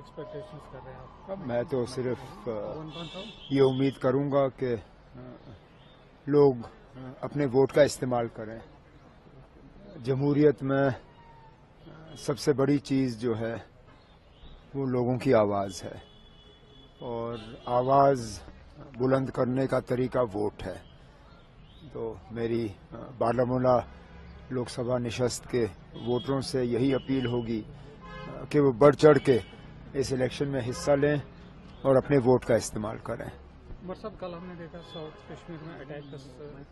Expectations کر رہے ہیں آپ؟ میں تو صرف یہ امید کروں گا کہ لوگ اپنے ووٹ کا استعمال کریں. جمہوریت میں سب سے بڑی چیز جو ہے وہ لوگوں کی آواز ہے، اور آواز بلند کرنے کا طریقہ ووٹ ہے. تو میری بارہمولہ لوک سبھا نشست کے ووٹروں سے یہی اپیل ہوگی کہ وہ بڑھ چڑھ کے اس الیکشن میں حصہ لیں اور اپنے ووٹ کا استعمال کریں. صاحب کل ہم نے دیکھا ساؤتھ کشمیر میں اٹیکس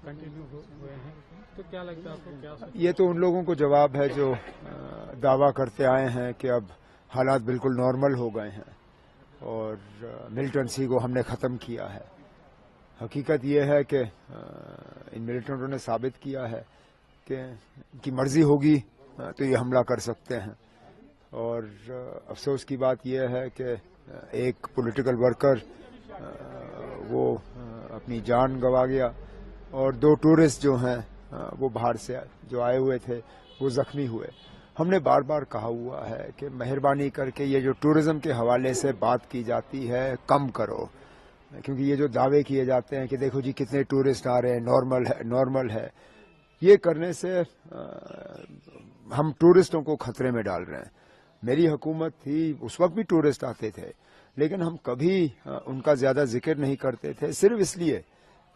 کنٹینیو ہوئے ہیں، تو کیا لگتا ہے آپ کو؟ کیا یہ تو ان لوگوں کو جواب ہے جو دعویٰ کرتے آئے ہیں کہ اب حالات بالکل نارمل ہو گئے ہیں اور ملیٹنسی کو ہم نے ختم کیا ہے. حقیقت یہ ہے کہ ان ملیٹنٹوں نے ثابت کیا ہے کہ ان کی مرضی ہوگی تو یہ حملہ کر سکتے ہیں. اور افسوس کی بات یہ ہے کہ ایک پولیٹیکل ورکر وہ اپنی جان گنوا گیا اور 2 ٹورسٹ جو ہیں وہ باہر سے جو آئے ہوئے تھے وہ زخمی ہوئے. ہم نے بار بار کہا ہوا ہے کہ مہربانی کر کے یہ جو ٹورزم کے حوالے سے بات کی جاتی ہے کم کرو، کیونکہ یہ جو دعوے کیے جاتے ہیں کہ دیکھو جی کتنے ٹورسٹ آ رہے ہیں، نارمل ہے، یہ کرنے سے ہم ٹورسٹوں کو خطرے میں ڈال رہے ہیں. میری حکومت تھی اس وقت بھی ٹورسٹ آتے تھے، لیکن ہم کبھی ان کا زیادہ ذکر نہیں کرتے تھے، صرف اس لیے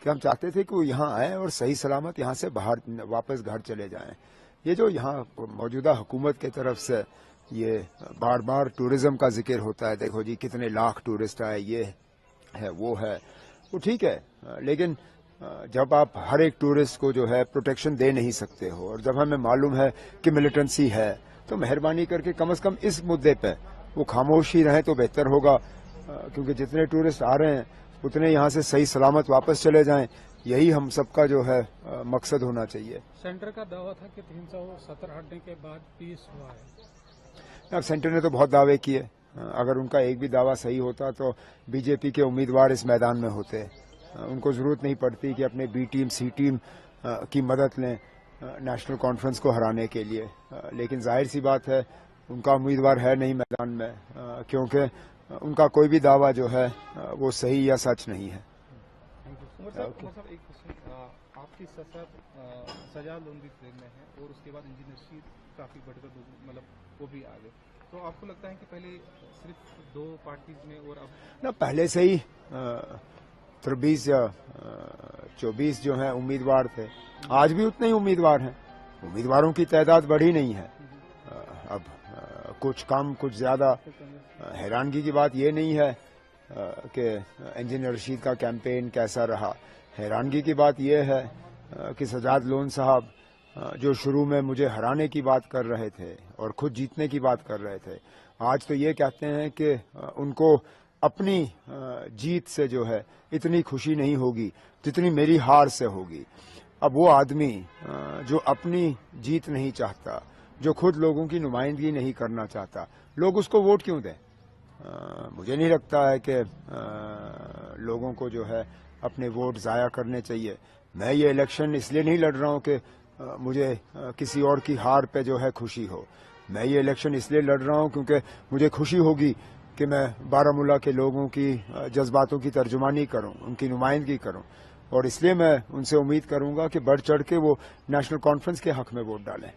کہ ہم چاہتے تھے کہ وہ یہاں آئیں اور صحیح سلامت یہاں سے باہر واپس گھر چلے جائیں. یہ جو یہاں موجودہ حکومت کی طرف سے یہ بار بار ٹورزم کا ذکر ہوتا ہے، دیکھو جی کتنے لاکھ ٹورسٹ آئے، یہ ہے وہ ٹھیک ہے، لیکن جب آپ ہر ایک ٹورسٹ کو جو ہے پروٹیکشن دے نہیں سکتے ہو، اور جب ہمیں معلوم ہے کہ ملیٹنسی ہے، تو مہربانی کر کے کم از کم اس مدعے پہ وہ خاموش ہی رہیں تو بہتر ہوگا. کیونکہ جتنے ٹورسٹ آ رہے ہیں اتنے یہاں سے صحیح سلامت واپس چلے جائیں، یہی ہم سب کا جو ہے مقصد ہونا چاہیے. سینٹر کا دعویٰ تھا کہ 370 ہٹنے کے بعد پیس ہوا ہے. اب سینٹر نے تو بہت دعوے کیے، اگر ان کا ایک بھی دعویٰ صحیح ہوتا تو بی جے پی کے امیدوار اس میدان میں ہوتے. ان کو ضرورت نہیں پڑتی کہ اپنے بی ٹیم سی ٹیم کی مدد لیں نیشنل کانفرنس کو ہرانے کے لیے. لیکن ظاہر سی بات ہے ان کا امیدوار ہے نہیں میدان میں، کیونکہ ان کا کوئی بھی دعویٰ جو ہے وہ صحیح یا سچ نہیں ہے. آپ کی سجا لونگی ٹرین میں ہے اور اس کے بعد انجینئر شیٹ کافی بڑھ کر مطلب وہ بھی آگے، تو آپ کو لگتا ہے کہ پہلے صرف 2 پارٹیز میں اور اب پہلے سے ہی 23 یا 24 جو ہیں امیدوار تھے، آج بھی اتنے ہی امیدوار ہیں. امیدواروں کی تعداد بڑھی نہیں ہے. اب کچھ کم کچھ زیادہ، حیرانگی کی بات یہ نہیں ہے کہ انجینئر رشید کا کیمپین کیسا رہا. حیرانگی کی بات یہ ہے کہ سجاد لون صاحب جو شروع میں مجھے ہرانے کی بات کر رہے تھے اور خود جیتنے کی بات کر رہے تھے، آج تو یہ کہتے ہیں کہ ان کو اپنی جیت سے جو ہے اتنی خوشی نہیں ہوگی جتنی میری ہار سے ہوگی. اب وہ آدمی جو اپنی جیت نہیں چاہتا، جو خود لوگوں کی نمائندگی نہیں کرنا چاہتا، لوگ اس کو ووٹ کیوں دیں؟ مجھے نہیں لگتا ہے کہ لوگوں کو جو ہے اپنے ووٹ ضائع کرنے چاہیے. میں یہ الیکشن اس لیے نہیں لڑ رہا ہوں کہ مجھے کسی اور کی ہار پہ جو ہے خوشی ہو. میں یہ الیکشن اس لیے لڑ رہا ہوں کیونکہ مجھے خوشی ہوگی کہ میں بارہمولہ کے لوگوں کی جذباتوں کی ترجمانی کروں، ان کی نمائندگی کروں، اور اس لیے میں ان سے امید کروں گا کہ بڑھ چڑھ کے وہ نیشنل کانفرنس کے حق میں ووٹ ڈالیں.